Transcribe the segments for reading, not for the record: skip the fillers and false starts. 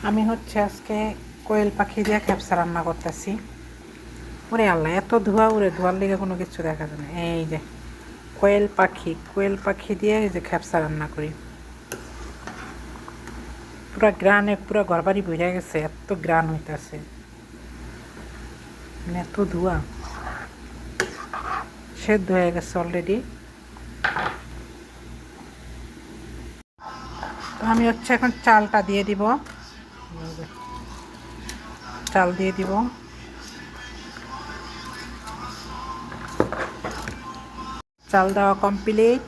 আমি হচ্ছে আজকে কোয়েল পাখি দিয়ে খেপসা রান্না করতেছি। ওরে আল্লাহ, এত ধোয়া উড়ে, ধোয়ার লেগে কোনো কিছু দেখা যায় না। এই যে কোয়েল পাখি দিয়ে এই যে খেপসা রান্না করি। পুরা গ্রানে পুরা ঘরবাড়ি বইরা গেছে, এত গ্রান হইতেছে, মানে এত ধোয়া। সেদ্ধ হয়ে গেছে অলরেডি। তো আমি হচ্ছে এখন চালটা দিয়ে দিব। চাল দিয়ে দিব। চাল দেওয়া কমপ্লিট।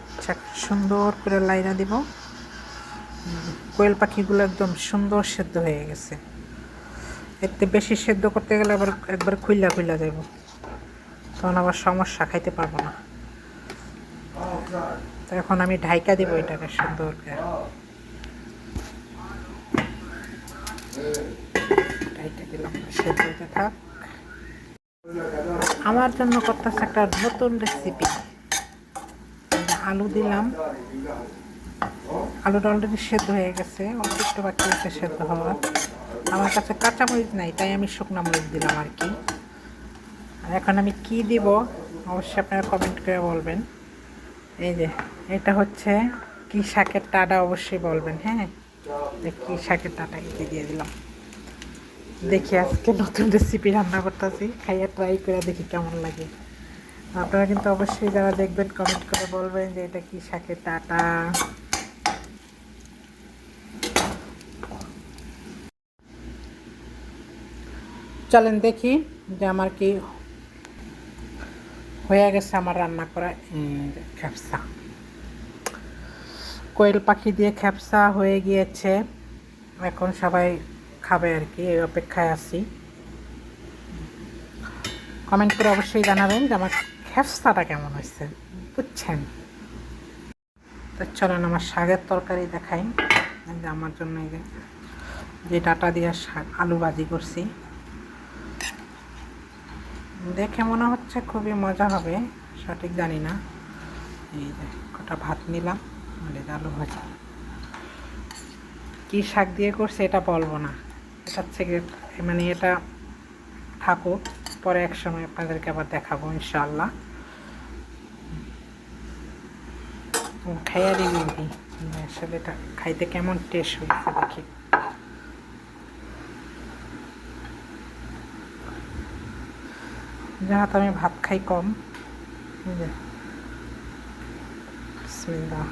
সুন্দর করে লাইনা দিব। কোয়েল পাখিগুলো একদম সুন্দর সেদ্ধ হয়ে গেছে। এতে বেশি সেদ্ধ করতে গেলে আবার একবার খুইলা খুইলা যাব, তখন আবার সমস্যা, খাইতে পারবো না। তো এখন আমি ঢাইকা দিব এটাকে সুন্দর করে। ঢাইকা দিলাম, সেদ্ধ হতে থাক। আমার জন্য করতেছে একটা নতুন রেসিপি। আলু দিলাম। আলুটা অলরেডি সেদ্ধ হয়ে গেছে, অল্প একটু বাকি আছে সেদ্ধ হওয়ার। আমার কাছে কাঁচামরিচ নাই, তাই আমি শুকনো মরিচ দিলাম আর কি। আর এখন আমি কি দিব অবশ্যই আপনারা কমেন্ট করে বলবেন। এই যে এটা হচ্ছে কি শাকের টাটা, অবশ্যই বলবেন। হ্যাঁ, কি শাকের টাটা এটি দিয়ে দিলাম। দেখি আজকে নতুন রেসিপি রান্না করতেছি, খাইয়া ট্রাই করে দেখি কেমন লাগে। আপনারা কিন্তু অবশ্যই যারা দেখবেন কমেন্ট করে বলবেন যে এটা কি শাকের টাটা। চলেন দেখি যে আমার কি হয়ে গেছে আমার রান্না করা খেপসা। কোয়েল পাখি দিয়ে খেপসা হয়ে গিয়েছে। এখন সবাই খাবে আর কি, এই অপেক্ষায় আছি। কমেন্ট করে অবশ্যই জানাবেন যে আমার খেপসাটা কেমন হয়েছে, বুঝছেন। তো চলেন আমার শাকের তরকারি দেখাই। যে আমার জন্য এই যে ডাটা দিয়ে শাক আলু ভাজি করছি, দেখে মনে হচ্ছে খুবই মজা হবে, সঠিক জানি না। এই যে কটা ভাত নিলাম, মানে আলু ভাজা। কী শাক দিয়ে করছে এটা বলবো না, এটা থেকে মানে এটা থাকুক, পরে এক সময় আপনাদেরকে আবার দেখাবো ইনশাআল্লাহ। খাইয়া রিভিউ দিই আসলে এটা খাইতে কেমন টেস্ট হয়েছে দেখি। যাহাতে আমি ভাত খাই কম। বিসমিল্লাহ।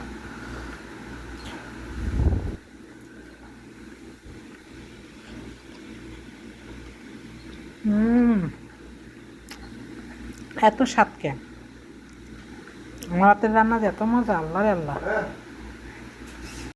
এত স্বাদ কেন? আমার হাতের রান্না যে এত মজা, আল্লাহ রে আল্লাহ।